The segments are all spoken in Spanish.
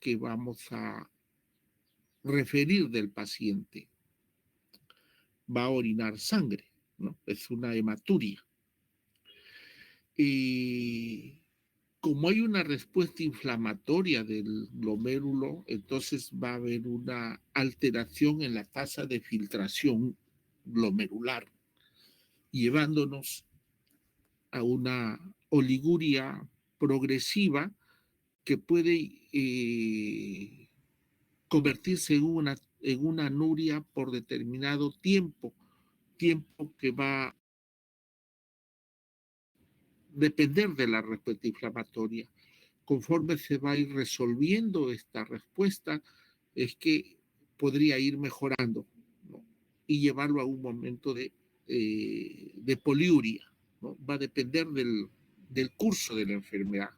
que vamos a referir del paciente. Va a orinar sangre, ¿no? Es una hematuria. Y como hay una respuesta inflamatoria del glomérulo, entonces va a haber una alteración en la tasa de filtración glomerular, llevándonos a una oliguria progresiva que puede convertirse en una anuria por determinado tiempo que va a depender de la respuesta inflamatoria. Conforme se va a ir resolviendo esta respuesta, es que podría ir mejorando, ¿no? Y llevarlo a un momento de poliuria, ¿no? Va a depender del curso de la enfermedad.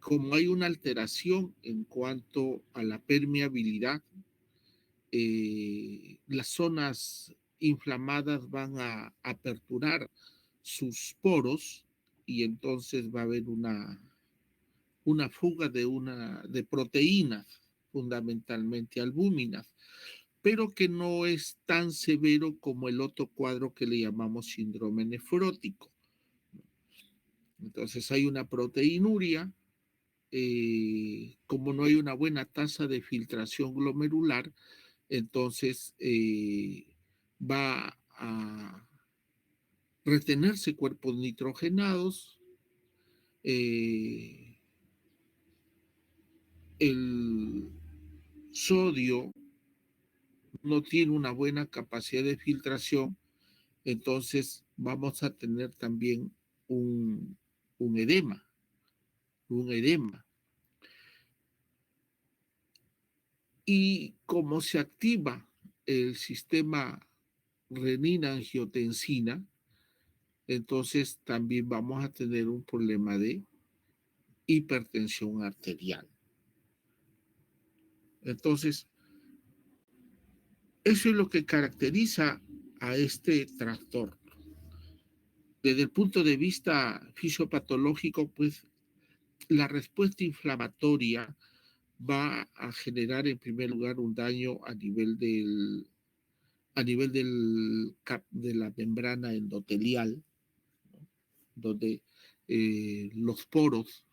Como hay una alteración en cuanto a la permeabilidad, las zonas inflamadas van a aperturar sus poros y entonces va a haber una fuga de proteínas, fundamentalmente albúminas, pero que no es tan severo como el otro cuadro que le llamamos síndrome nefrótico. Entonces hay una proteinuria, como no hay una buena tasa de filtración glomerular, entonces va a retenerse cuerpos nitrogenados, eh, el sodio no tiene una buena capacidad de filtración, entonces vamos a tener también un, un edema, un edema. Y como se activa el sistema renina-angiotensina, entonces también vamos a tener un problema de hipertensión arterial. Entonces, eso es lo que caracteriza a este trastorno. Desde el punto de vista fisiopatológico, pues la respuesta inflamatoria va a generar en primer lugar un daño de la membrana endotelial, ¿no? Donde los poros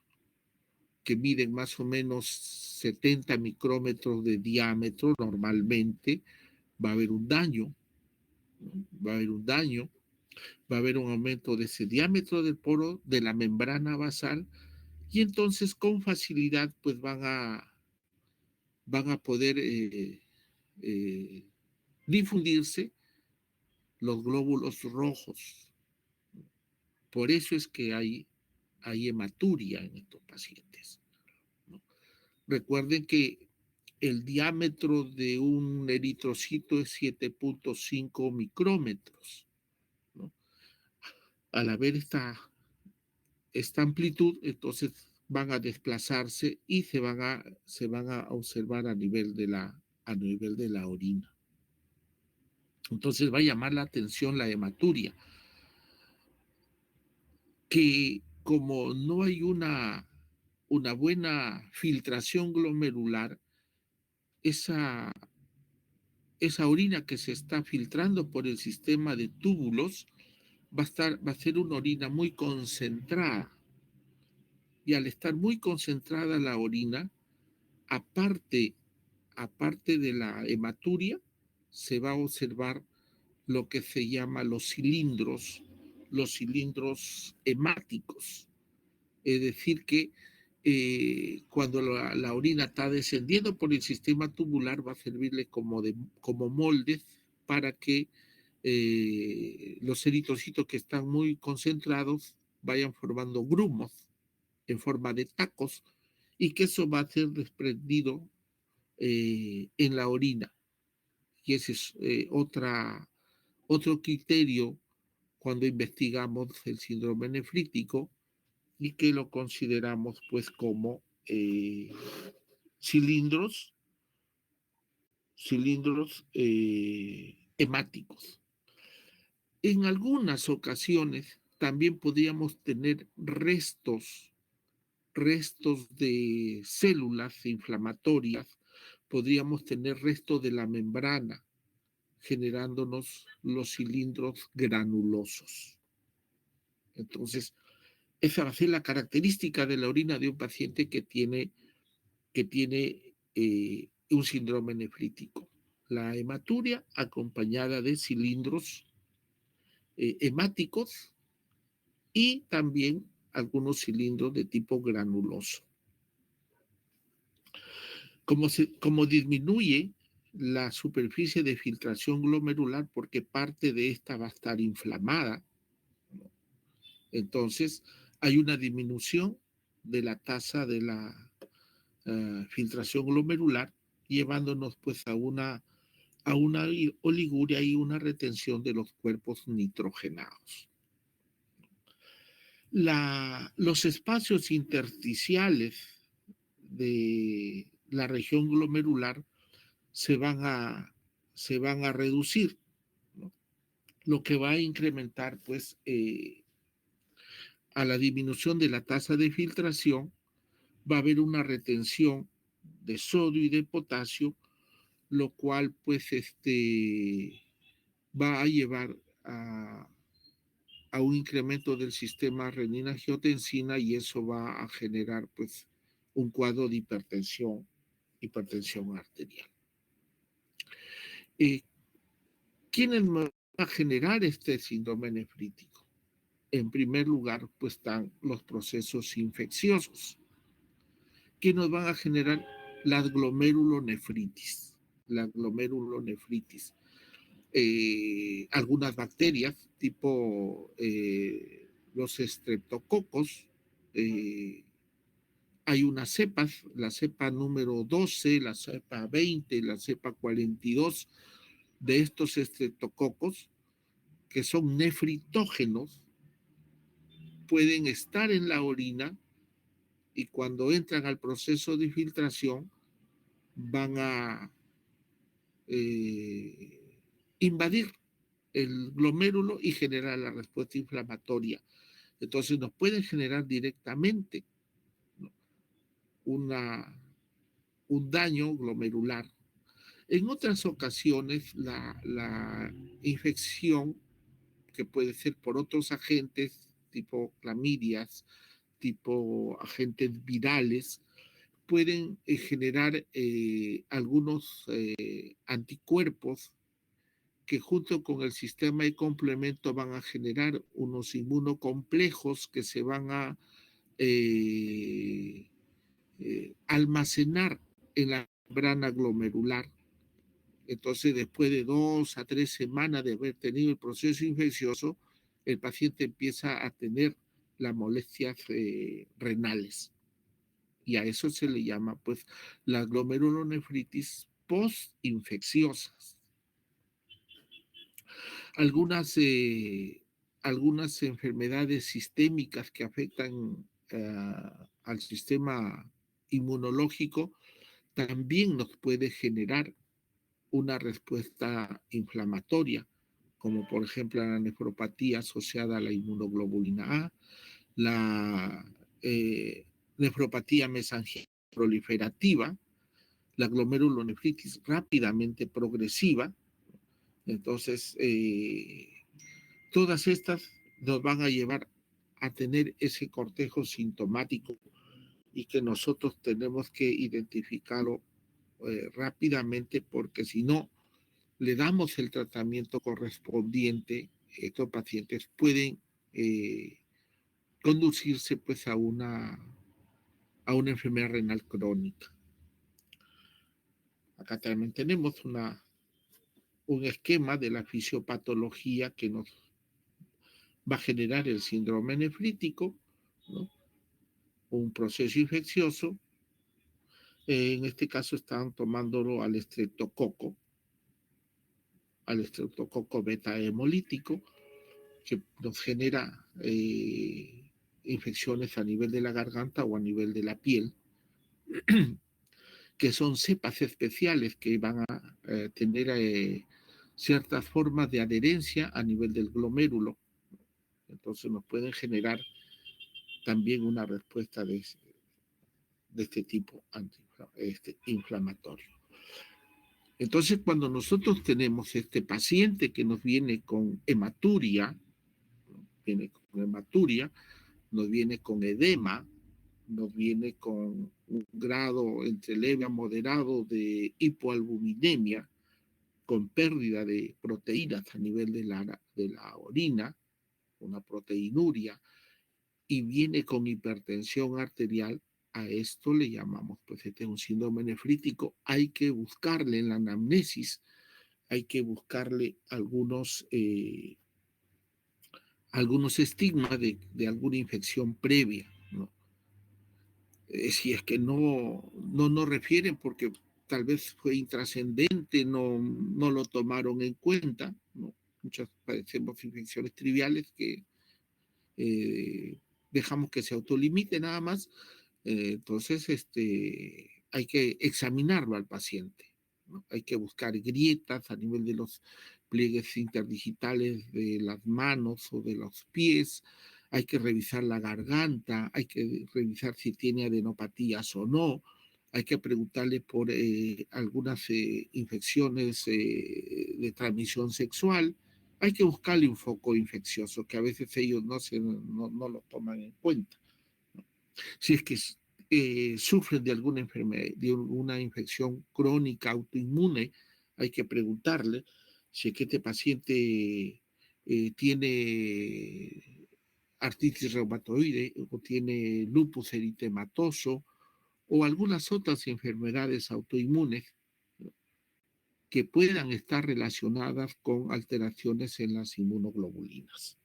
que miden más o menos 70 micrómetros de diámetro normalmente, va a haber un daño, ¿no? Va a haber un daño, va a haber un aumento de ese diámetro del poro, de la membrana basal, y entonces con facilidad pues van a poder eh, difundirse los glóbulos rojos. Por eso es que hay hematuria en estos pacientes, ¿no? Recuerden que el diámetro de un eritrocito es 7.5 micrómetros, ¿no? Al haber esta amplitud, entonces van a desplazarse y se van a observar a nivel de la orina. Entonces va a llamar la atención la hematuria, que como no hay una buena filtración glomerular, esa, esa orina que se está filtrando por el sistema de túbulos va a ser una orina muy concentrada. Y al estar muy concentrada la orina, aparte, aparte de la hematuria, se va a observar lo que se llama los cilindros hemáticos. Es decir, que cuando la orina está descendiendo por el sistema tubular, va a servirle como moldes para que los eritrocitos que están muy concentrados vayan formando grumos en forma de tacos y que eso va a ser desprendido en la orina. Y ese es otro criterio cuando investigamos el síndrome nefrítico y que lo consideramos pues como cilindros, hemáticos. En algunas ocasiones también podríamos tener restos restos de células inflamatorias, podríamos tener restos de la membrana, generándonos los cilindros granulosos. Entonces, esa va a ser la característica de la orina de un paciente que tiene un síndrome nefrítico. La hematuria acompañada de cilindros hemáticos y también algunos cilindros de tipo granuloso. Como disminuye la superficie de filtración glomerular porque parte de esta va a estar inflamada, ¿no? Entonces hay una disminución de la tasa de la filtración glomerular, llevándonos pues a una oliguria y una retención de los cuerpos nitrogenados. Los espacios intersticiales de la región glomerular se van a reducir, ¿no? Lo que va a incrementar pues a la disminución de la tasa de filtración, va a haber una retención de sodio y de potasio, lo cual pues va a llevar a un incremento del sistema renina-angiotensina y eso va a generar pues un cuadro de hipertensión arterial. ¿Quiénes van a generar este síndrome nefrítico? En primer lugar, pues están los procesos infecciosos, que nos van a generar la glomerulonefritis. La glomerulonefritis. Algunas bacterias, tipo los estreptococos, hay unas cepas, la cepa número 12, la cepa 20, la cepa 42 de estos estreptococos, que son nefritógenos, pueden estar en la orina y cuando entran al proceso de filtración van a invadir el glomérulo y generar la respuesta inflamatoria. Entonces nos pueden generar directamente, ¿no?, un daño glomerular. En otras ocasiones la infección, que puede ser por otros agentes tipo clamidias, tipo agentes virales, pueden generar algunos anticuerpos que junto con el sistema de complemento van a generar unos inmunocomplejos que se van a almacenar en la membrana glomerular. Entonces, después de 2 a 3 semanas de haber tenido el proceso infeccioso, el paciente empieza a tener las molestias renales. Y a eso se le llama, pues, la glomerulonefritis postinfecciosas. Algunas enfermedades sistémicas que afectan al sistema inmunológico también nos puede generar una respuesta inflamatoria, como por ejemplo la nefropatía asociada a la inmunoglobulina A, la nefropatía mesangial proliferativa, la glomerulonefritis rápidamente progresiva. Entonces, todas estas nos van a llevar a tener ese cortejo sintomático y que nosotros tenemos que identificarlo rápidamente, porque si no le damos el tratamiento correspondiente, estos pacientes pueden conducirse pues a una enfermedad renal crónica. Acá también tenemos un esquema de la fisiopatología que nos va a generar el síndrome nefrítico, ¿no? Un proceso infeccioso. En este caso están tomándolo al estreptococo beta hemolítico, que nos genera infecciones a nivel de la garganta o a nivel de la piel, que son cepas especiales que van a tener ciertas formas de adherencia a nivel del glomérulo. Entonces nos pueden generar también una respuesta de este tipo inflamatorio. Entonces, cuando nosotros tenemos este paciente que nos viene con hematuria, nos viene con edema, nos viene con un grado entre leve a moderado de hipoalbuminemia, con pérdida de proteínas a nivel de la orina, una proteinuria, y viene con hipertensión arterial, a esto le llamamos, pues este es un síndrome nefrítico, hay que buscarle en la anamnesis, hay que buscarle algunos estigmas de alguna infección previa, ¿no? Si es que no refieren porque tal vez fue intrascendente, no lo tomaron en cuenta, ¿no? Muchas padecemos infecciones triviales que dejamos que se autolimite nada más. Entonces, hay que examinarlo al paciente, ¿no? Hay que buscar grietas a nivel de los pliegues interdigitales de las manos o de los pies, hay que revisar la garganta, hay que revisar si tiene adenopatías o no, hay que preguntarle por algunas infecciones de transmisión sexual, hay que buscarle un foco infeccioso que a veces ellos no lo toman en cuenta. Si es que sufren de alguna enfermedad, de una infección crónica autoinmune, hay que preguntarle si es que este paciente tiene artritis reumatoide o tiene lupus eritematoso o algunas otras enfermedades autoinmunes que puedan estar relacionadas con alteraciones en las inmunoglobulinas.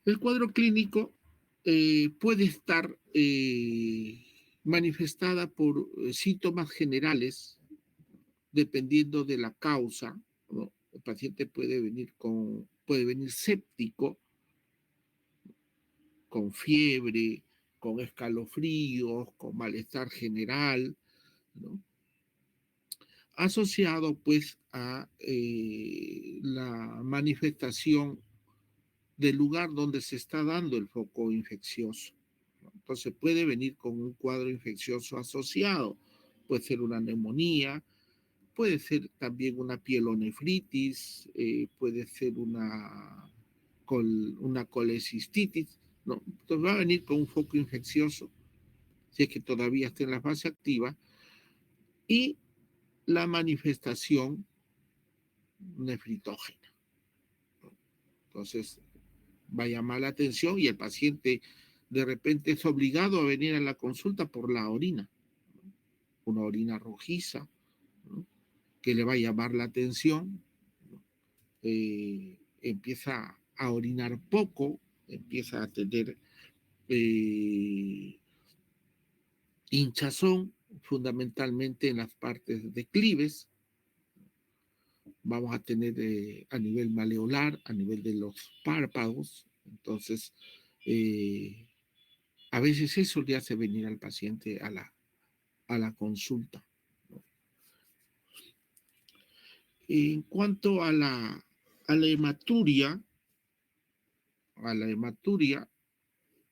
El cuadro clínico puede estar manifestada por síntomas generales dependiendo de la causa, ¿no? El paciente puede venir séptico, con fiebre, con escalofríos, con malestar general, ¿no? Asociado pues a la manifestación del lugar donde se está dando el foco infeccioso. Entonces puede venir con un cuadro infeccioso asociado, puede ser una neumonía, puede ser también una pielonefritis, puede ser una colecistitis, ¿no? Entonces va a venir con un foco infeccioso, si es que todavía está en la fase activa, y la manifestación nefritógena. Entonces va a llamar la atención y el paciente de repente es obligado a venir a la consulta por la orina, una orina rojiza, ¿no? Que le va a llamar la atención, ¿no? Empieza a orinar poco, empieza a tener hinchazón, fundamentalmente en las partes declives, vamos a tener a nivel maleolar, a nivel de los párpados, entonces a veces eso le hace venir al paciente a la consulta, ¿no? En cuanto a la hematuria,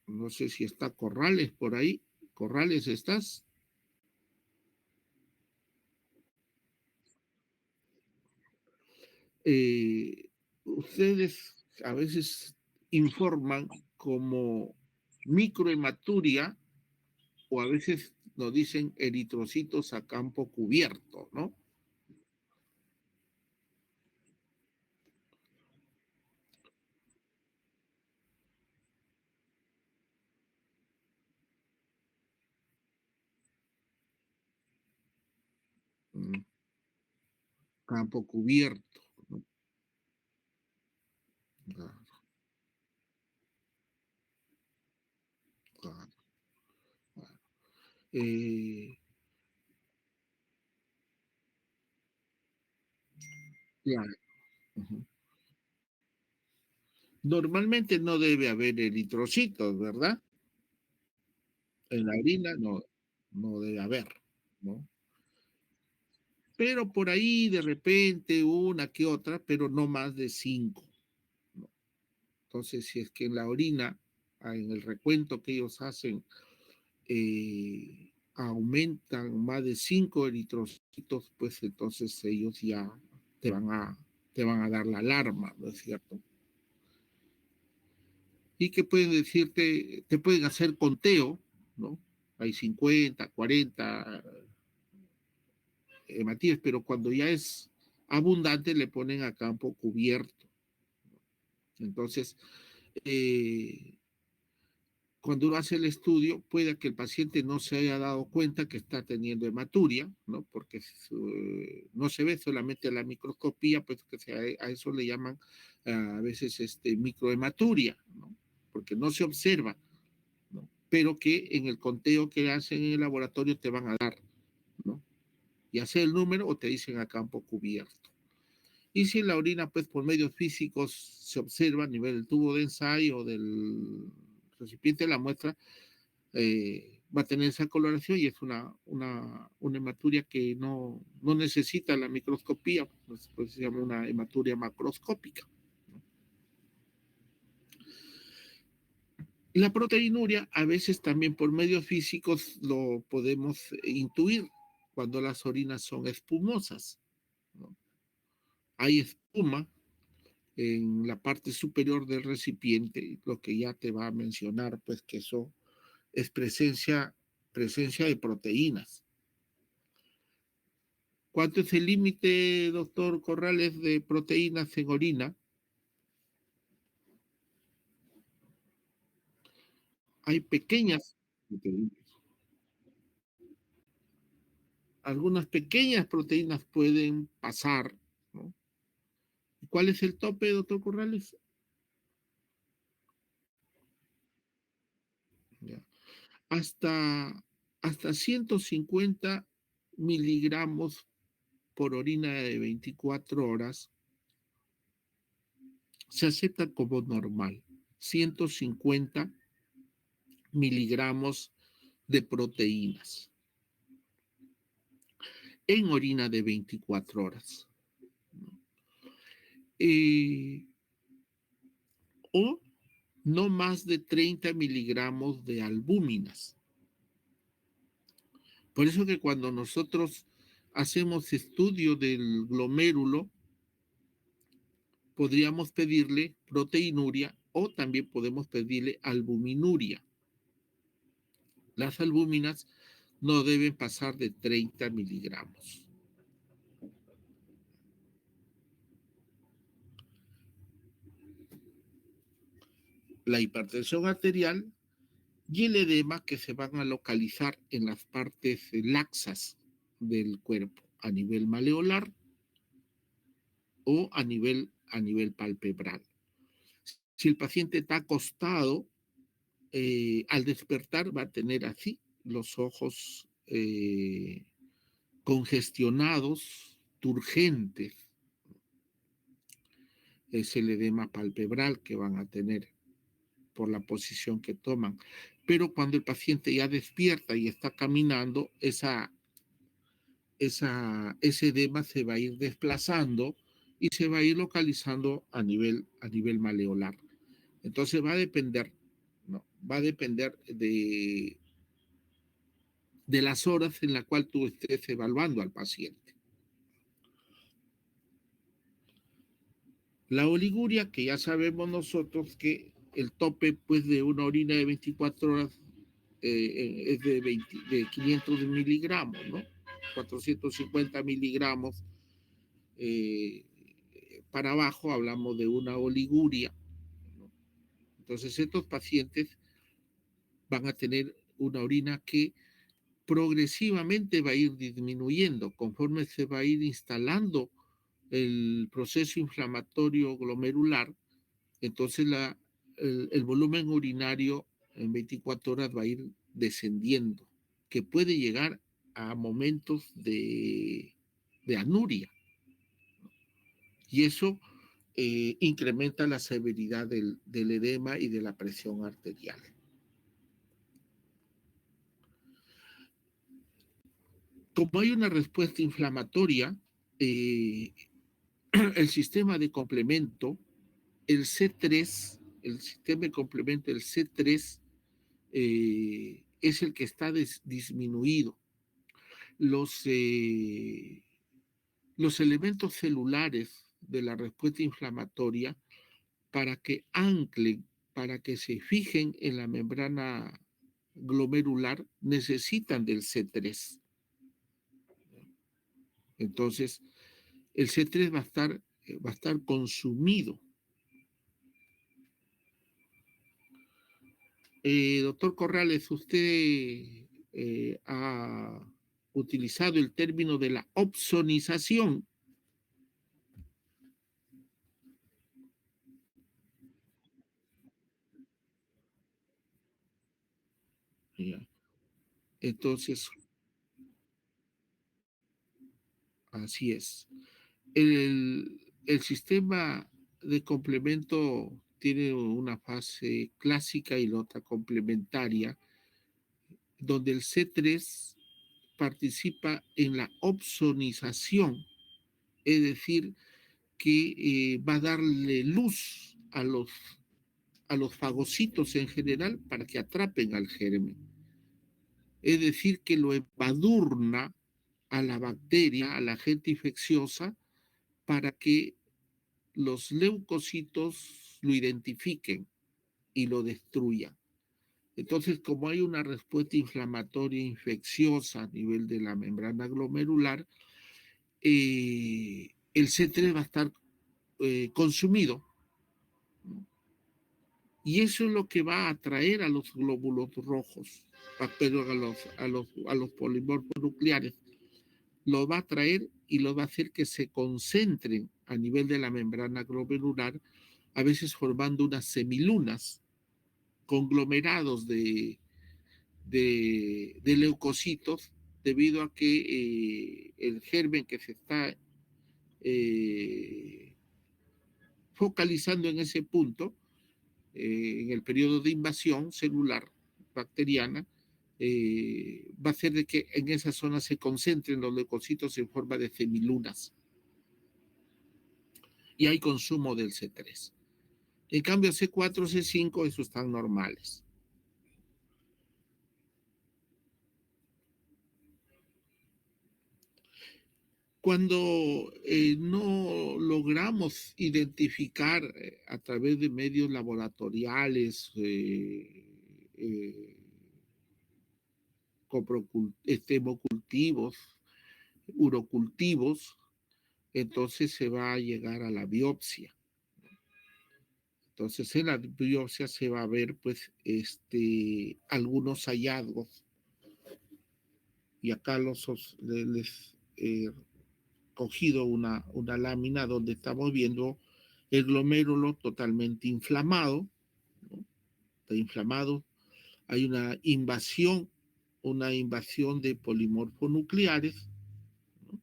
no sé si está Corrales por ahí. Corrales, ¿estás? Ustedes a veces informan como microhematuria o a veces nos dicen eritrocitos a campo cubierto, ¿no? Mm, campo cubierto, ¿no? Claro, claro, claro. Eh, claro. Ujú. Normalmente no debe haber eritrocitos, ¿verdad? En la orina no debe haber, ¿no? Pero por ahí de repente una que otra, pero no más de 5, ¿no? Entonces, si es que en la orina en el recuento que ellos hacen, aumentan más de 5 eritrocitos, pues entonces ellos ya te van a, te van a dar la alarma, ¿no es cierto? Y que pueden decirte, te pueden hacer conteo, ¿no? Hay 50, 40 hematíes, pero cuando ya es abundante le ponen a campo cubierto. Entonces, eh, cuando uno hace el estudio, puede que el paciente no se haya dado cuenta que está teniendo hematuria, ¿no? Porque no se ve solamente la microscopía, pues que a eso le llaman a veces microhematuria, ¿no? Porque no se observa, ¿no? Pero que en el conteo que hacen en el laboratorio te van a dar, ¿no? Ya sea el número o te dicen a campo cubierto. Y si en la orina, pues por medios físicos se observa a nivel del tubo de ensayo o del recipiente de la muestra, va a tener esa coloración y es una hematuria que no necesita la microscopía, pues se llama una hematuria macroscópica. La proteinuria a veces también por medios físicos lo podemos intuir cuando las orinas son espumosas, ¿no? Hay espuma en la parte superior del recipiente, lo que ya te va a mencionar, pues que eso es presencia de proteínas. ¿Cuánto es el límite, doctor Corrales, de proteínas en orina? Hay pequeñas, algunas pequeñas proteínas pueden pasar, ¿no? ¿Cuál es el tope, doctor Corrales? Ya. Hasta, hasta 150 miligramos por orina de 24 horas se acepta como normal. 150 miligramos de proteínas en orina de 24 horas. Eh, o no más de 30 miligramos de albúminas. Por eso que cuando nosotros hacemos estudio del glomérulo, podríamos pedirle proteinuria o también podemos pedirle albuminuria. Las albúminas no deben pasar de 30 miligramos. La hipertensión arterial y el edema que se van a localizar en las partes laxas del cuerpo, a nivel maleolar o a nivel palpebral. Si el paciente está acostado, al despertar va a tener así los ojos congestionados, turgentes. Es el edema palpebral que van a tener por la posición que toman. Pero cuando el paciente ya despierta y está caminando, ese edema se va a ir desplazando y se va a ir localizando a nivel maleolar. Entonces va a depender, ¿no? Va a depender de las horas en las cuales tú estés evaluando al paciente. La oliguria, que ya sabemos nosotros que el tope pues, de una orina de 24 horas es de 500 miligramos, ¿no? 450 miligramos eh, para abajo hablamos de una oliguria, ¿no? Entonces estos pacientes van a tener una orina que progresivamente va a ir disminuyendo conforme se va a ir instalando el proceso inflamatorio glomerular. Entonces el volumen urinario en 24 horas va a ir descendiendo, que puede llegar a momentos de anuria. Y eso incrementa la severidad del edema y de la presión arterial. Como hay una respuesta inflamatoria, el sistema de complemento, el C3, el sistema de complemento del C3 es el que está disminuido. Los elementos celulares de la respuesta inflamatoria, para que anclen, para que se fijen en la membrana glomerular, necesitan del C3. Entonces, el C3 va a estar consumido. Doctor Corrales, usted ha utilizado el término de la opsonización. Entonces, así es. El sistema de complemento tiene una fase clásica y la otra complementaria, donde el C3 participa en la opsonización, es decir, que va a darle luz a los fagocitos en general para que atrapen al germen. Es decir, que lo embadurna a la bacteria, a la agente infecciosa, para que los leucocitos lo identifiquen y lo destruyan. Entonces, como hay una respuesta inflamatoria infecciosa a nivel de la membrana glomerular, el C3 va a estar consumido. Y eso es lo que va a atraer a los glóbulos rojos, pero a los polimorfos nucleares. Lo va a atraer y lo va a hacer que se concentren a nivel de la membrana glomerular, a veces formando unas semilunas, conglomerados de leucocitos, debido a que el germen que se está focalizando en ese punto, en el periodo de invasión celular bacteriana, va a hacer de que en esa zona se concentren los leucocitos en forma de semilunas. Y hay consumo del C3. En cambio, C4, C5, esos están normales. Cuando no logramos identificar a través de medios laboratoriales, hemocultivos, urocultivos, entonces se va a llegar a la biopsia. Entonces en la biopsia se va a ver pues algunos hallazgos. Y acá les cogido una lámina donde estamos viendo el glomérulo totalmente inflamado, ¿no? Está inflamado, hay una invasión de polimorfonucleares, ¿no?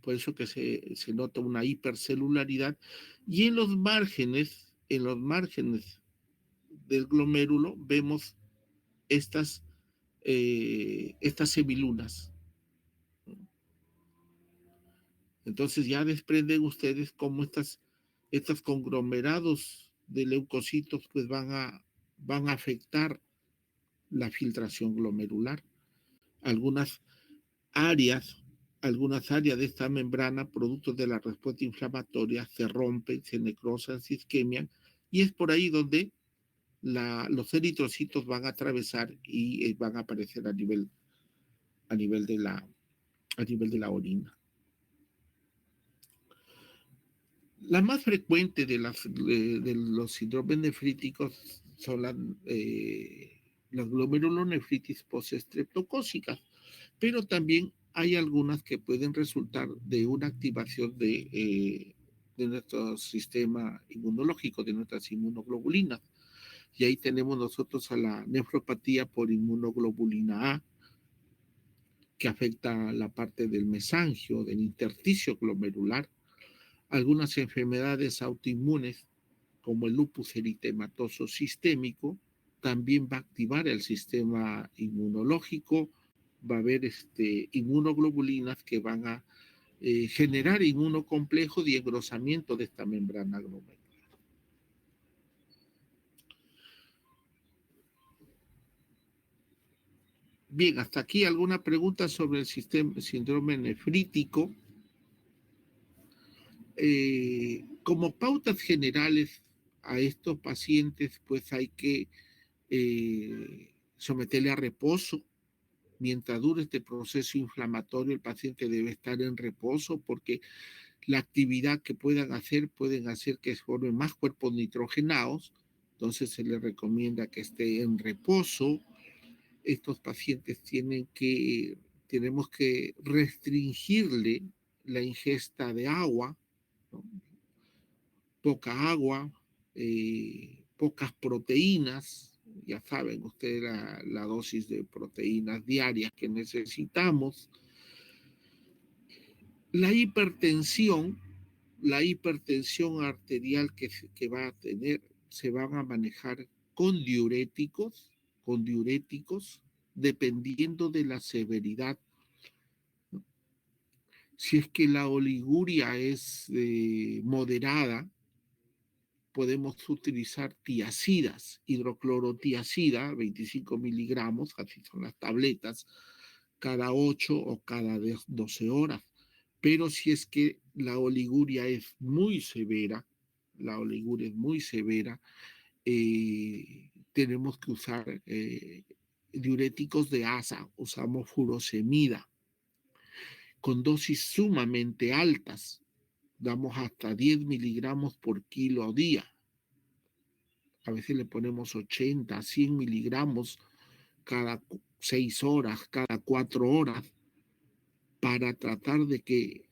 Por eso que se nota una hipercelularidad, y en los márgenes del glomérulo vemos estas semilunas. Entonces ya desprenden ustedes cómo estos conglomerados de leucocitos pues van a afectar la filtración glomerular. Algunas áreas, algunas áreas de esta membrana, producto de la respuesta inflamatoria, se rompen, se necrosan, se isquemian, y es por ahí donde los eritrocitos van a atravesar y van a aparecer a nivel de la orina. La más frecuente de los síndromes nefríticos son las glomerulonefritis postestreptocócicas, pero también hay algunas que pueden resultar de una activación de nuestro sistema inmunológico, de nuestras inmunoglobulinas. Y ahí tenemos nosotros a la nefropatía por inmunoglobulina A, que afecta la parte del mesangio, del intersticio glomerular. Algunas enfermedades autoinmunes, como el lupus eritematoso sistémico, también va a activar el sistema inmunológico, va a haber inmunoglobulinas que van a generar inmunocomplejos y engrosamiento de esta membrana glomerular. Bien, hasta aquí alguna pregunta sobre el síndrome nefrítico. Como pautas generales a estos pacientes, pues hay que someterle a reposo. Mientras dure este proceso inflamatorio, el paciente debe estar en reposo porque la actividad que pueden hacer que se formen más cuerpos nitrogenados. Entonces se les recomienda que esté en reposo. Estos pacientes tenemos que restringirle la ingesta de agua, ¿no? Poca agua, pocas proteínas. Ya saben ustedes la dosis de proteínas diarias que necesitamos. La hipertensión, la hipertensión arterial que va a tener, se van a manejar con diuréticos, dependiendo de la severidad. Si es que la oliguria es moderada, podemos utilizar tiazidas, hidroclorotiazida, 25 miligramos, así son las tabletas, cada 8 o cada 12 horas. Pero si es que la oliguria es muy severa, tenemos que usar diuréticos de asa, usamos furosemida, con dosis sumamente altas, damos hasta 10 miligramos por kilo día. A veces le ponemos 80, 100 miligramos cada 6 horas, cada 4 horas, para tratar de que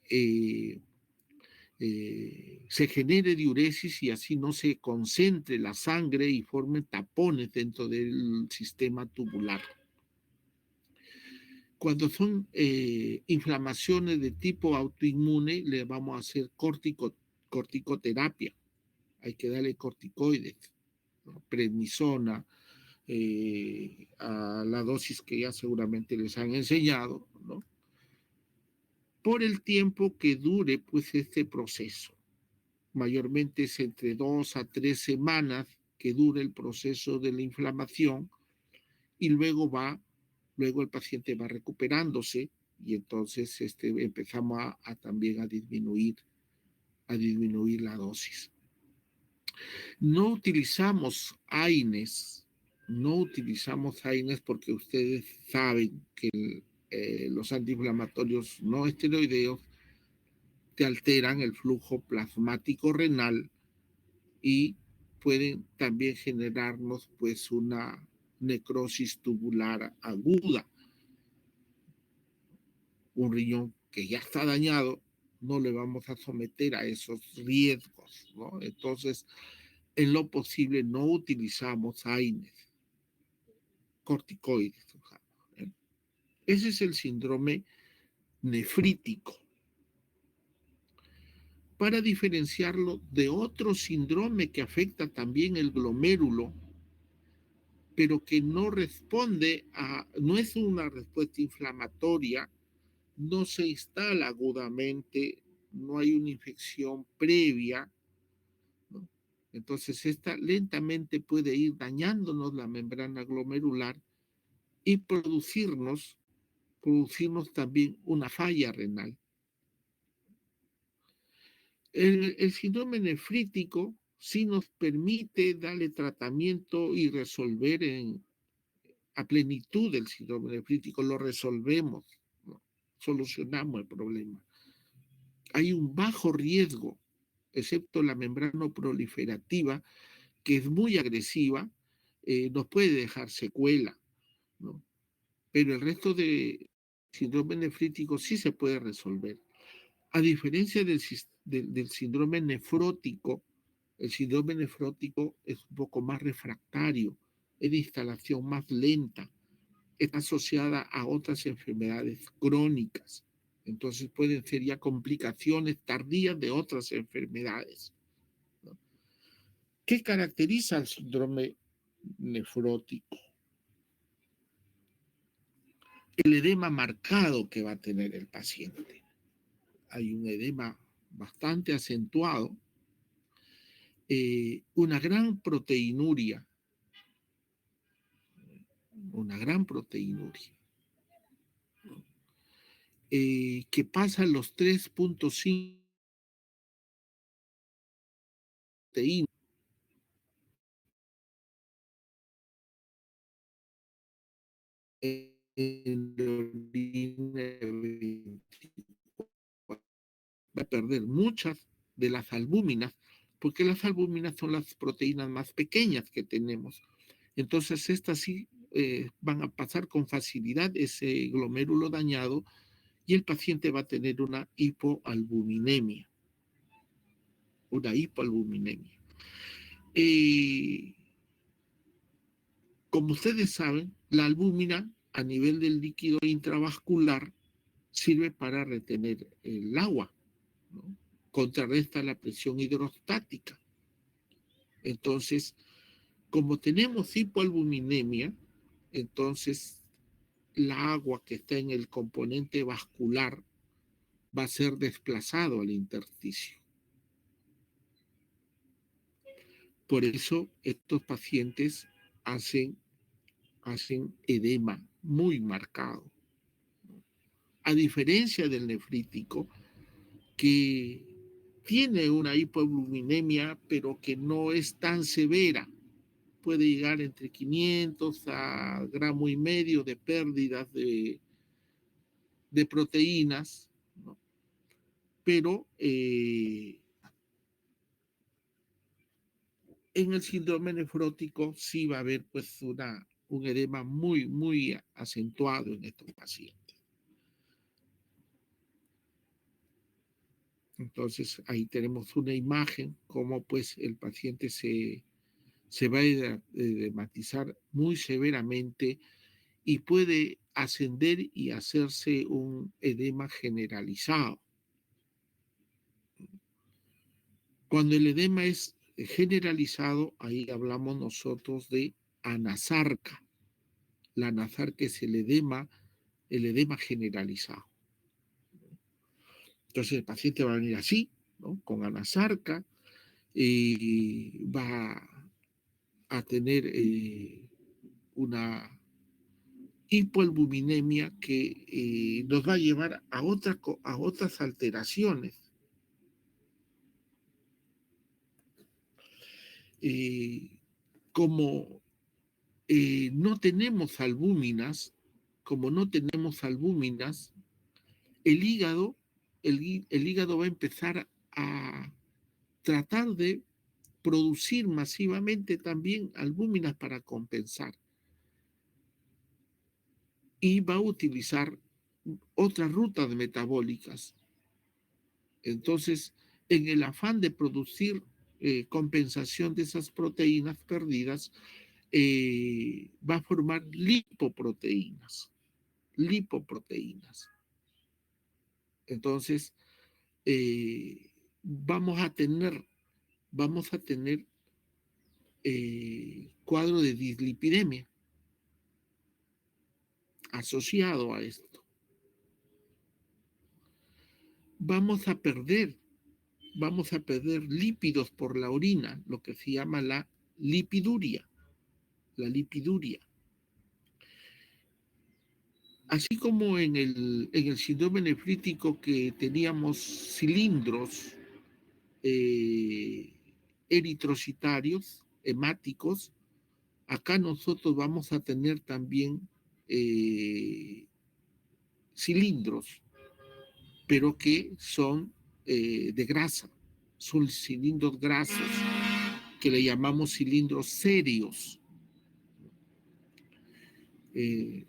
se genere diuresis y así no se concentre la sangre y forme tapones dentro del sistema tubular. Cuando son inflamaciones de tipo autoinmune, le vamos a hacer corticoterapia. Hay que darle corticoides, ¿no? Prednisona, a la dosis que ya seguramente les han enseñado, ¿no? Por el tiempo que dure pues este proceso. Mayormente es entre 2 a 3 semanas que dura el proceso de la inflamación y luego el paciente va recuperándose y entonces empezamos también a disminuir la dosis. No utilizamos AINES, porque ustedes saben que los antiinflamatorios no esteroideos te alteran el flujo plasmático renal y pueden también generarnos pues una necrosis tubular aguda. Un riñón que ya está dañado, no le vamos a someter a esos riesgos, ¿no? Entonces, en lo posible no utilizamos AINES, corticoides. ¿Eh? Ese es el síndrome nefrítico. Para diferenciarlo de otro síndrome que afecta también el glomérulo, pero que no no es una respuesta inflamatoria, no se instala agudamente, no hay una infección previa, ¿no? Entonces esta lentamente puede ir dañándonos la membrana glomerular y producirnos también una falla renal. El síndrome nefrítico sí nos permite darle tratamiento y resolver a plenitud el síndrome nefrítico, lo resolvemos, ¿no? Solucionamos el problema. Hay un bajo riesgo, excepto la membrana proliferativa, que es muy agresiva, nos puede dejar secuela, ¿no? Pero el resto de síndrome nefrítico sí se puede resolver. A diferencia del síndrome nefrótico, el síndrome nefrótico es un poco más refractario, es de instalación más lenta, está asociada a otras enfermedades crónicas. Entonces pueden ser ya complicaciones tardías de otras enfermedades, ¿no? ¿Qué caracteriza al síndrome nefrótico? El edema marcado que va a tener el paciente. Hay un edema bastante acentuado, una gran proteinuria, que pasa los 3.5 proteínas en la orina, va a perder muchas de las albúminas, porque las albúminas son las proteínas más pequeñas que tenemos. Entonces, estas sí van a pasar con facilidad ese glomérulo dañado y el paciente va a tener una hipoalbuminemia. Una hipoalbuminemia. Eh, Como ustedes saben, la albúmina a nivel del líquido intravascular sirve para retener el agua, ¿no? Contrarresta la presión hidrostática. Entonces, como tenemos hipoalbuminemia, entonces la agua que está en el componente vascular va a ser desplazado al intersticio. Por eso estos pacientes hacen edema muy marcado. A diferencia del nefrítico, que tiene una hipoalbuminemia, pero que no es tan severa. Puede llegar entre 500 a gramo y medio de pérdidas de proteínas, ¿no? Pero en el síndrome nefrótico sí va a haber pues un edema muy, muy acentuado en estos pacientes. Entonces ahí tenemos una imagen como pues el paciente se va a edematizar muy severamente y puede ascender y hacerse un edema generalizado. Cuando el edema es generalizado, ahí hablamos nosotros de anasarca. La anasarca es el edema generalizado. Entonces el paciente va a venir así, ¿no? Con anasarca, va a tener una hipoalbuminemia que nos va a llevar a otras alteraciones. Eh, como no tenemos albúminas, como no tenemos albúminas, el hígado, el hígado va a empezar a tratar de producir masivamente también albúminas para compensar y va a utilizar otras rutas metabólicas. Entonces, en el afán de producir compensación de esas proteínas perdidas, va a formar lipoproteínas. Lipoproteínas. Entonces, vamos a tener, vamos a tener cuadro de dislipidemia asociado a esto. Vamos a perder, vamos a perder lípidos por la orina, lo que se llama la lipiduria. La lipiduria. Así como en el síndrome nefrítico que teníamos cilindros eh, eritrocitarios, hemáticos, acá nosotros vamos a tener también cilindros, pero que son de grasa, son cilindros grasos, que le llamamos cilindros serios. Eh,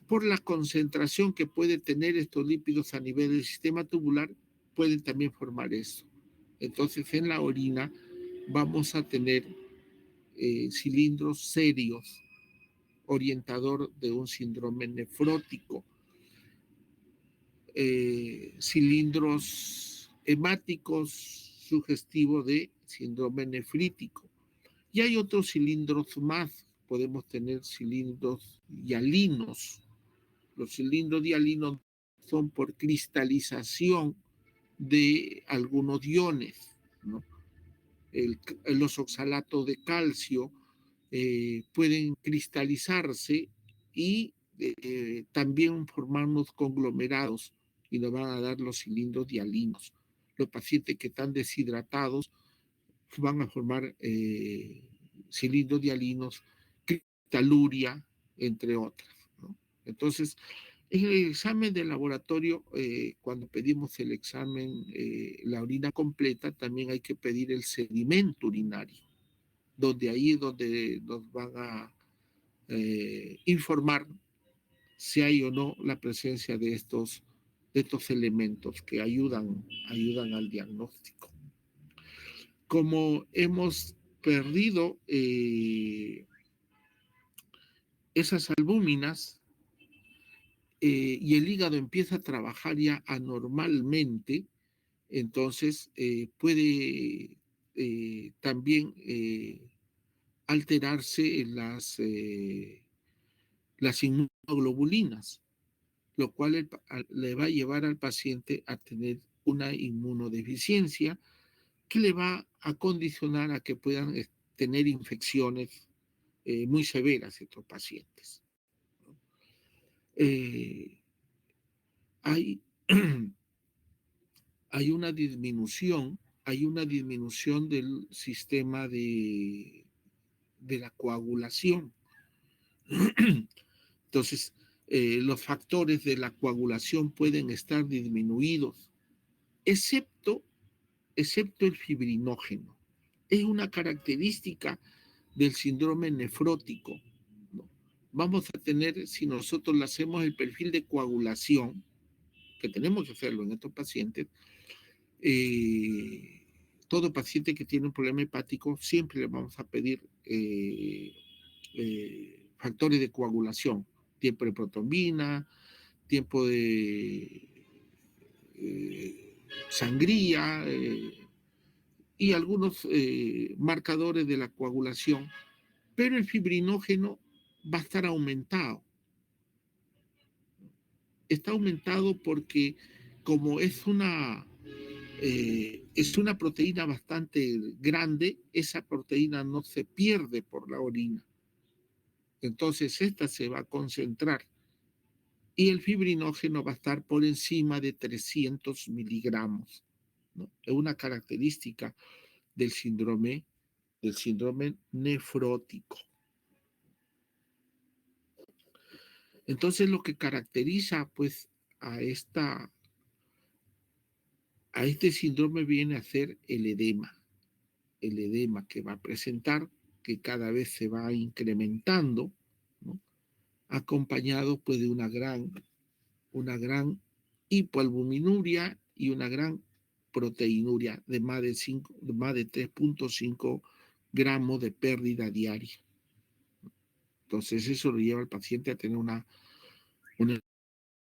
por la concentración que puede tener estos lípidos a nivel del sistema tubular, pueden también formar eso. Entonces, en la orina vamos a tener cilindros serios, orientador de un síndrome nefrótico, cilindros hemáticos, sugestivo de síndrome nefrítico. Y hay otros cilindros más, podemos tener cilindros hialinos. Los cilindros hialinos son por cristalización de algunos iones, ¿no? Los oxalatos de calcio pueden cristalizarse y también formar unos conglomerados y nos van a dar los cilindros dialinos. Los pacientes que están deshidratados van a formar cilindros dialinos, criptaluria, entre otras, ¿no? Entonces, en el examen de laboratorio, cuando pedimos el examen, la orina completa, también hay que pedir el sedimento urinario, donde ahí es donde nos van a informar si hay o no la presencia de estos elementos que ayudan al diagnóstico. Como hemos perdido esas albúminas y el hígado empieza a trabajar ya anormalmente, entonces puede también alterarse las inmunoglobulinas, lo cual le va a llevar al paciente a tener una inmunodeficiencia que le va a condicionar a que puedan tener infecciones muy severas estos pacientes. Eh, hay, hay una disminución del sistema de la coagulación. Entonces, los factores de la coagulación pueden estar disminuidos, excepto el fibrinógeno. Es una característica del síndrome nefrótico, ¿no? Vamos a tener, si nosotros le hacemos el perfil de coagulación, que tenemos que hacerlo en estos pacientes, todo paciente que tiene un problema hepático siempre le vamos a pedir factores de coagulación, tiempo de protombina, tiempo de sangría y algunos marcadores de la coagulación, pero el fibrinógeno va a estar aumentado. Está aumentado porque como es una proteína bastante grande, esa proteína no se pierde por la orina. Entonces esta se va a concentrar y el fibrinógeno va a estar por encima de 300 miligramos, ¿no? Es una característica del síndrome nefrótico. Entonces lo que caracteriza pues a este síndrome viene a ser el edema que va a presentar, que cada vez se va incrementando, ¿no? Acompañado pues de una gran hipoalbuminuria y una gran proteinuria de más de 3.5 gramos de pérdida diaria. Entonces eso lo lleva al paciente a tener una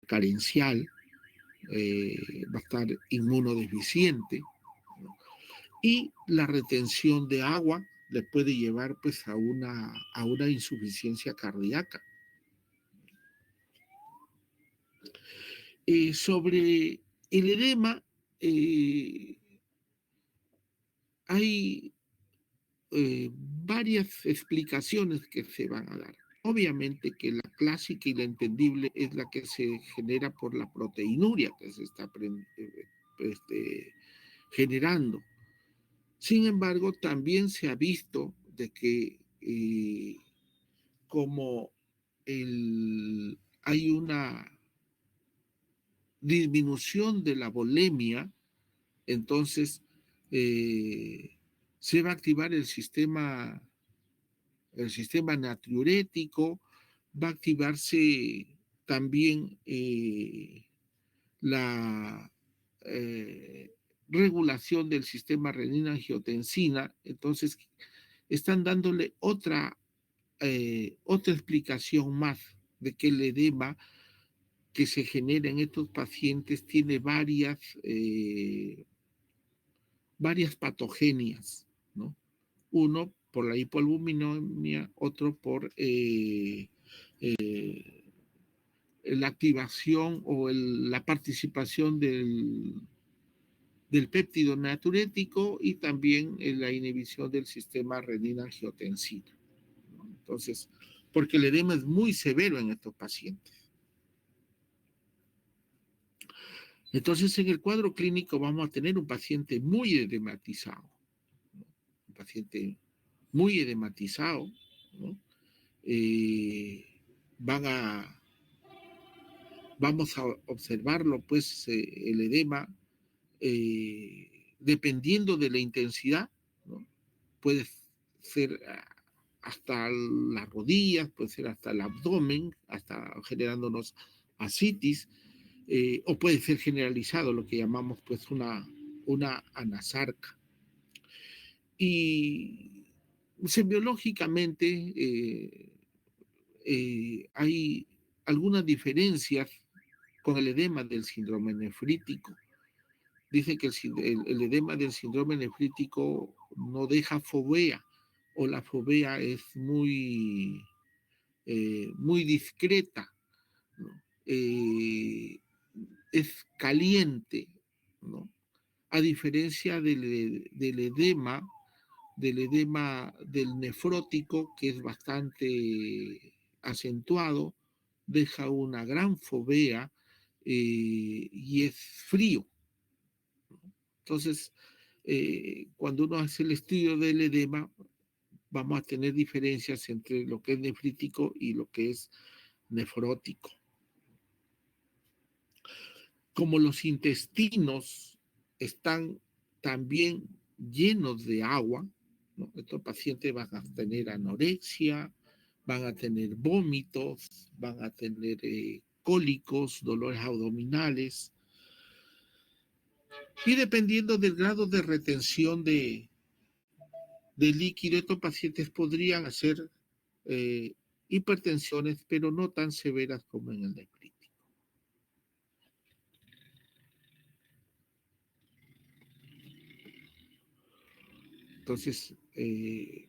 carencial, va a estar inmunodeficiente, ¿no? Y la retención de agua le puede llevar pues a una insuficiencia cardíaca. Sobre el edema, hay varias explicaciones que se van a dar. Obviamente que la clásica y la entendible es la que se genera por la proteinuria que se está generando. Sin embargo, también se ha visto de que como hay una disminución de la volemia, entonces se va a activar el sistema natriurético, va a activarse también la regulación del sistema renina-angiotensina. Entonces, están dándole otra explicación más de que el edema que se genera en estos pacientes tiene varias patogenias, ¿no? Uno por la hipoalbuminemia, otro por la activación o la participación del péptido natriurético y también la inhibición del sistema renina-angiotensina, ¿no? Entonces, porque el edema es muy severo en estos pacientes. Entonces, en el cuadro clínico vamos a tener un paciente muy edematizado, ¿no? Un paciente muy edematizado, ¿no? Eh, van a, vamos a observarlo, pues, el edema, dependiendo de la intensidad, ¿no? Puede ser hasta las rodillas, puede ser hasta el abdomen, hasta generándonos ascitis, o puede ser generalizado, lo que llamamos pues una anasarca. Y semiológicamente hay algunas diferencias con el edema del síndrome nefrítico. Dice que el edema del síndrome nefrítico no deja fovea, o la fovea es muy discreta, ¿no? Es caliente, ¿no? A diferencia del edema del nefrótico, que es bastante acentuado, deja una gran fovea y es frío. Entonces, cuando uno hace el estudio del edema, vamos a tener diferencias entre lo que es nefrítico y lo que es nefrótico. Como los intestinos están también llenos de agua, ¿no? Estos pacientes van a tener anorexia, van a tener vómitos, van a tener cólicos, dolores abdominales, y dependiendo del grado de retención de líquido, estos pacientes podrían hacer hipertensiones, pero no tan severas como en el nefrítico. Entonces, en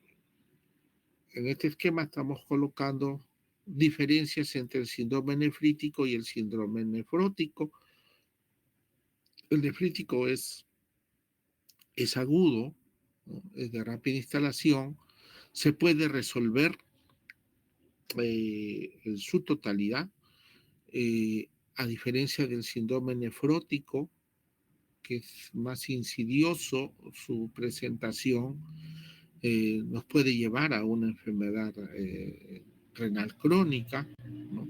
este esquema estamos colocando diferencias entre el síndrome nefrítico y el síndrome nefrótico. El nefrítico es agudo, ¿no? Es de rápida instalación, se puede resolver en su totalidad, eh, a diferencia del síndrome nefrótico, que es más insidioso su presentación, nos puede llevar a una enfermedad renal crónica, ¿no?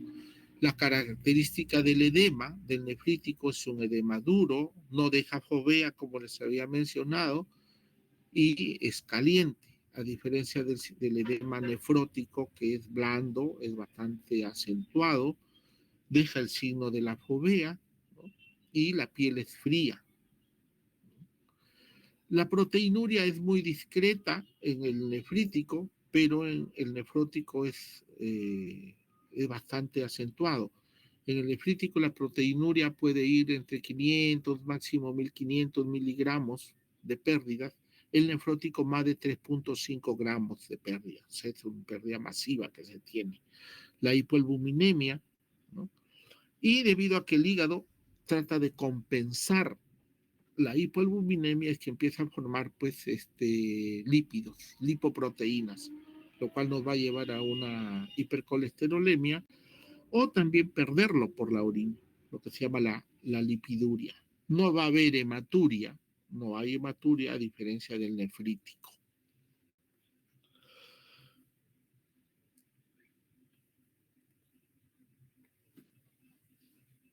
La característica del edema, del nefrítico, es un edema duro, no deja fovea como les había mencionado, y es caliente, a diferencia del edema nefrótico, que es blando, es bastante acentuado, deja el signo de la fovea, ¿no? Y la piel es fría. La proteinuria es muy discreta en el nefrítico, pero en el nefrótico es bastante acentuado. En el nefrítico la proteinuria puede ir entre 500, máximo 1500 miligramos de pérdidas. El nefrótico más de 3.5 gramos de pérdidas. Es una pérdida masiva que se tiene. La hipoalbuminemia, ¿no? Y debido a que el hígado trata de compensar la hipoalbuminemia, es que empieza a formar pues lípidos, lipoproteínas, lo cual nos va a llevar a una hipercolesterolemia o también perderlo por la orina, lo que se llama la lipiduria. No va a haber hematuria, no hay hematuria a diferencia del nefrítico.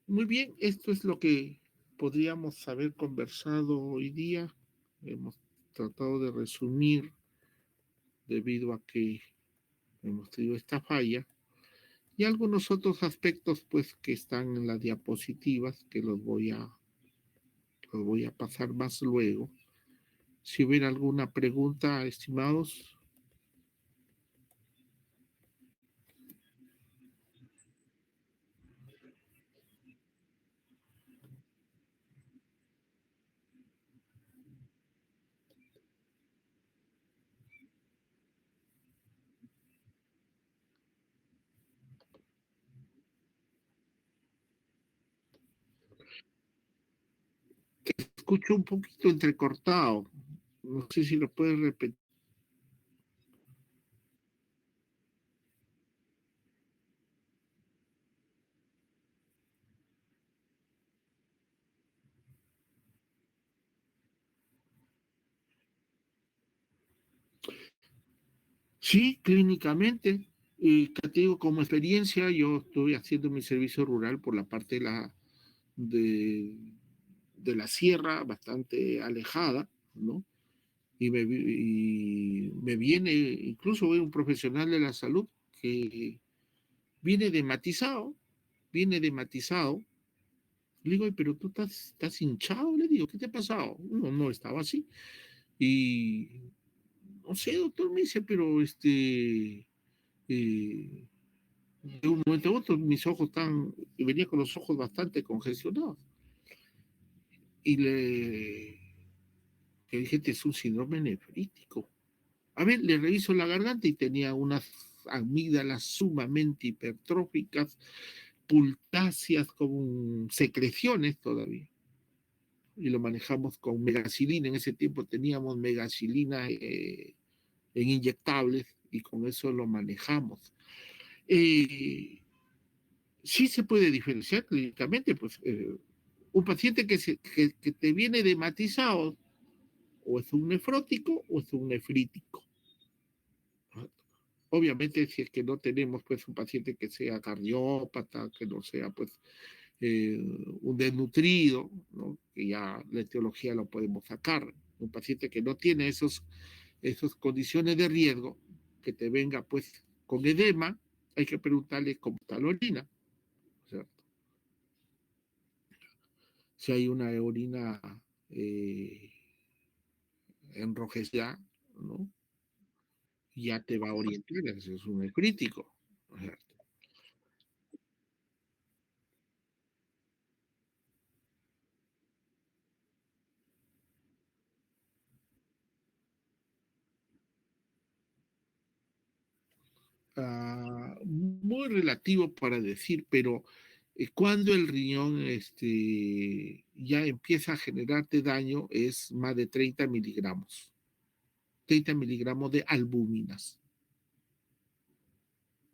Muy bien, esto es lo que podríamos haber conversado hoy día. Hemos tratado de resumir debido a que hemos tenido esta falla y algunos otros aspectos pues que están en las diapositivas que los voy a pasar más luego. Si hubiera alguna pregunta, estimados. Escucho un poquito entrecortado. No sé si lo puedes repetir. Sí, clínicamente. Y que te digo, como experiencia, yo estoy haciendo mi servicio rural por la parte de, de la sierra, bastante alejada, ¿no? Y me viene, incluso veo un profesional de la salud que viene viene dematizado. Le digo, pero tú estás hinchado, le digo, ¿qué te ha pasado? No, no estaba así. Y no sé, doctor, me dice, pero de un momento a otro mis ojos están, y venía con los ojos bastante congestionados. Y le dije, este es un síndrome nefrítico. A ver, le reviso la garganta y tenía unas amígdalas sumamente hipertróficas, pultáceas con secreciones todavía. Y lo manejamos con megacilina. En ese tiempo teníamos megacilina en inyectables y con eso lo manejamos. Eh, sí se puede diferenciar clínicamente, pues un paciente que te viene dematizado o es un nefrótico o es un nefrítico. Obviamente, si es que no tenemos pues un paciente que sea cardiópata, que no sea pues un desnutrido, ¿no? Que ya la etiología lo podemos sacar. Un paciente que no tiene esas condiciones de riesgo, que te venga pues con edema, hay que preguntarle cómo está la orina, ¿cierto? Si hay una orina eh, enrojecida, ¿no? Ya te va a orientar, eso es un crítico, ¿cierto? Muy relativo para decir, pero cuando el riñón ya empieza a generarte daño es más de 30 miligramos de albuminas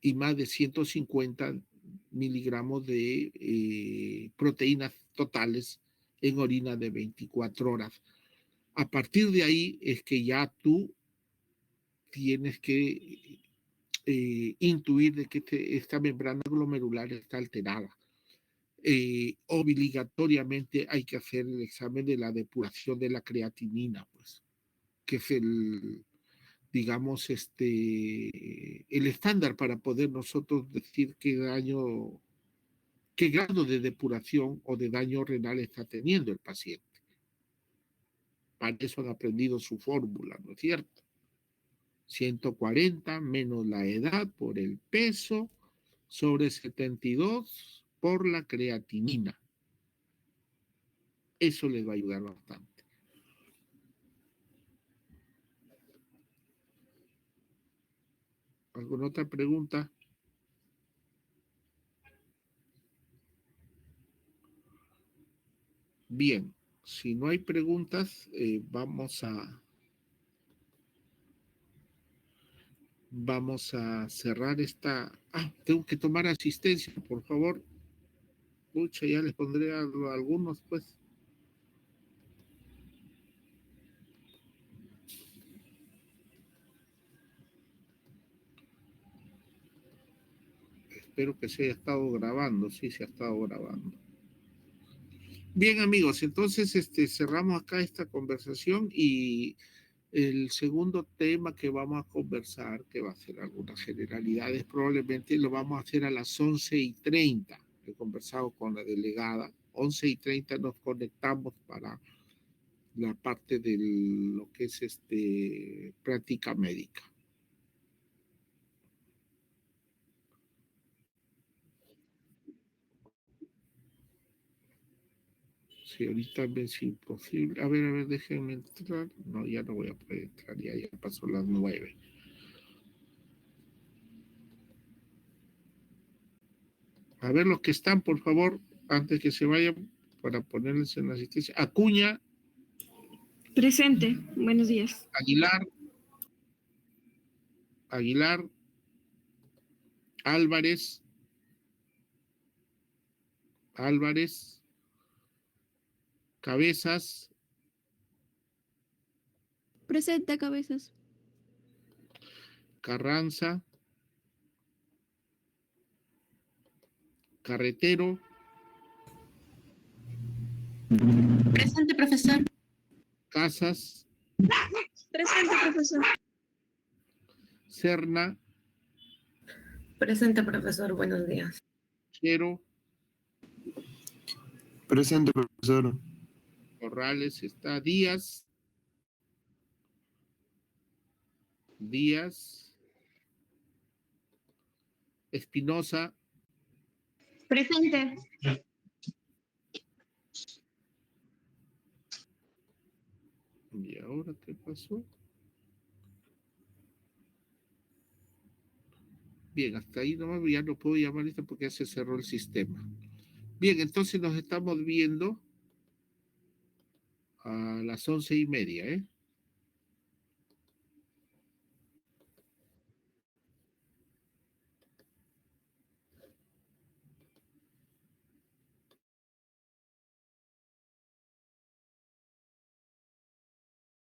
y más de 150 miligramos de proteínas totales en orina de 24 horas. A partir de ahí es que ya tú tienes que intuir de que esta membrana glomerular está alterada. Obligatoriamente hay que hacer el examen de la depuración de la creatinina, pues, que es digamos, el estándar para poder nosotros decir qué grado de depuración o de daño renal está teniendo el paciente. Para eso han aprendido su fórmula, ¿no es cierto? 140 menos la edad por el peso sobre 72 por la creatinina. Eso les va a ayudar bastante. ¿Alguna otra pregunta? Bien, si no hay preguntas, vamos a cerrar esta. Ah, tengo que tomar asistencia, por favor. Pucha, ya les pondré a algunos, pues. Espero que se haya estado grabando. Sí, se ha estado grabando. Bien, amigos, entonces cerramos acá esta conversación y el segundo tema que vamos a conversar, que va a ser algunas generalidades, probablemente lo vamos a hacer a las 11:30. He conversado con la delegada. 11:30 nos conectamos para la parte de lo que es práctica médica. Sí, ahorita es imposible. A ver, déjenme entrar. No, ya no voy a poder entrar, ya pasó las 9. A ver los que están, por favor, antes que se vayan, para ponerles en la asistencia. Acuña, Presente, buenos días. Aguilar, Aguilar, Álvarez, Álvarez, Cabezas, Presente, Cabezas. Carranza, Carretero, Presente, profesor. Casas, Presente, profesor. Serna, Presente, profesor. Buenos días. Chero, Presente, profesor. Corrales está, Díaz, Espinosa, Presente. ¿y ahora qué pasó? Bien, hasta ahí nomás ya no puedo llamar esto porque ya se cerró el sistema. Bien, entonces nos estamos viendo a las 11:30, ¿eh?